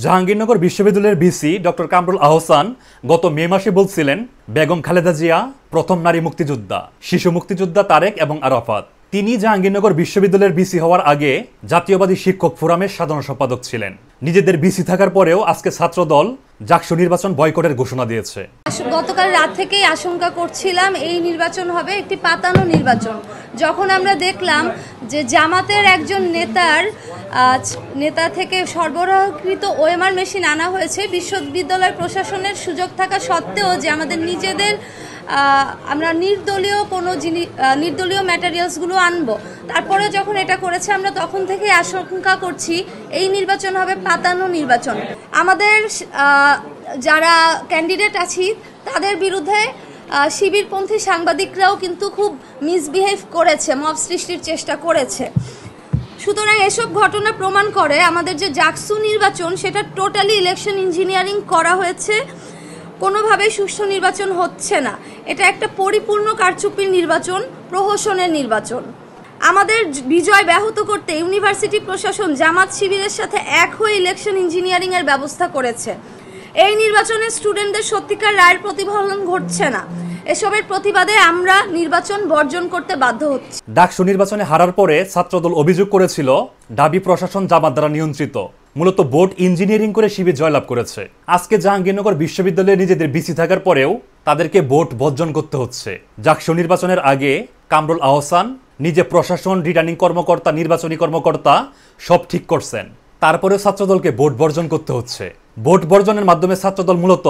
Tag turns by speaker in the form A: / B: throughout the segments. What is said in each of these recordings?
A: জাহাঙ্গীরনগর বিশ্ববিদ্যালয়ের VC doctor Kamrul Ahsan গত মে মাসে বলছিলেন, বেগম খালেদা জিয়া প্রথম নারী মুক্তিযোদ্ধা, শিশু মুক্তিযোদ্ধা তারেক এবং আরাফাত। তিনি জাহাঙ্গীরনগর বিশ্ববিদ্যালয়ের ভিসি হওয়ার আগে জাতীয়বাদী শিক্ষক ফোরামের সাধারণ সম্পাদক ছিলেন। নিজেদের ভিসি থাকার পরেও আজকে ছাত্রদল জাকসু নির্বাচন বয়কটের ঘোষণা দিয়েছে।
B: গতকাল রাত থেকেই আশঙ্কা করছিলাম এই নির্বাচন হবে একটি পাতানো নির্বাচন। যখন আমরা দেখলাম যে জামাতের একজন নেতা থেকে সরবরাহকৃত ওএমআর মেশিন আনা হয়েছে, বিশ্ববিদ্যালয় প্রশাসনের সুযোগ থাকা সত্ত্বেও যে আমাদের নিজেদের আমরা নির্দলীয় ম্যাটেরিয়ালসগুলো আনবো, তারপরে যখন এটা করেছে আমরা তখন থেকেই আশঙ্কা করছি এই নির্বাচন হবে পাতানো নির্বাচন। আমাদের যারা ক্যান্ডিডেট আছি তাদের বিরুদ্ধে শিবিরপন্থী সাংবাদিকরাও কিন্তু খুব মিসবিহেভ করেছে, মব সৃষ্টির চেষ্টা করেছে। সুতরাং এসব ঘটনা প্রমাণ করে আমাদের যে জাকসু নির্বাচন সেটা টোটালি ইলেকশন ইঞ্জিনিয়ারিং করা হয়েছে, কোনোভাবেই সুষ্ঠু নির্বাচন হচ্ছে না। এটা একটা পরিপূর্ণ কারচুপির নির্বাচন, প্রহসনের নির্বাচন। আমাদের বিজয় ব্যাহত করতে ইউনিভার্সিটি প্রশাসন জামাত শিবিরের সাথে এক হয়ে ইলেকশন ইঞ্জিনিয়ারিং এর ব্যবস্থা করেছে। এই নির্বাচনে স্টুডেন্টদের সত্যিকার রায়ের প্রতিফলন ঘটছে না। এসবের প্রতিবাদে আমরা নির্বাচন বর্জন করতে বাধ্য হচ্ছি।
A: ডাকসু নির্বাচনে হারার পরে ছাত্রদল অভিযোগ করেছিল ঢাবি প্রশাসন জামাত দ্বারা নিয়ন্ত্রিত, মূলত ভোট ইঞ্জিনিয়ারিং করে শিবির জয়লাভ করেছে। আজকে জাহাঙ্গীরনগর বিশ্ববিদ্যালয়ে নিজেদের ভিসি থাকার পরেও তাদেরকে ভোট বর্জন করতে হচ্ছে। জাকসু নির্বাচনের আগে কামরুল আহসান নিজে প্রশাসন, রিটার্নিং কর্মকর্তা, নির্বাচনী কর্মকর্তা সব ঠিক করছেন, তারপরেও ছাত্রদলকে ভোট বর্জন করতে হচ্ছে। ভোট বর্জনের মাধ্যমে ছাত্রদল মূলত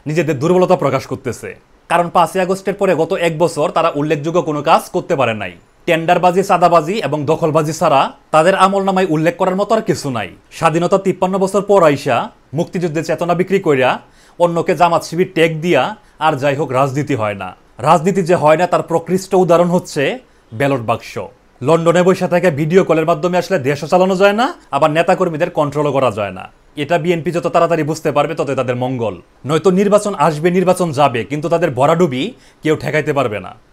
A: নিজেদের দুর্বলতা প্রকাশ করতেছে, কারণ 5ই আগস্টের পরে গত এক বছর তারা উল্লেখযোগ্য কোনো কাজ করতে পারে নাই। টেন্ডারবাজি, চাঁদাবাজি এবং দখলবাজি ছাড়া তাদের আমলনামায় উল্লেখ করার মতো আর কিছু নাই। স্বাধীনতা 53 বছর পর আইসা মুক্তিযুদ্ধের চেতনা বিক্রি কইরা অন্যকে জামাত শিবির টেক দিয়া আর যাই হোক রাজনীতি হয় না। রাজনীতি যে হয় না তার প্রকৃষ্ট উদাহরণ হচ্ছে ব্যালট বাক্স। লন্ডনে বসে থেকে ভিডিও কলের মাধ্যমে আসলে দেশও চালানো যায় না, আবার নেতাকর্মীদের কন্ট্রোলও করা যায় না। এটা বিএনপি যত তাড়াতাড়ি বুঝতে পারবে ততই তাদের মঙ্গল। নয়তো নির্বাচন আসবে, নির্বাচন যাবে, কিন্তু তাদের ভরাডুবি কেউ ঠেকাইতে পারবে না।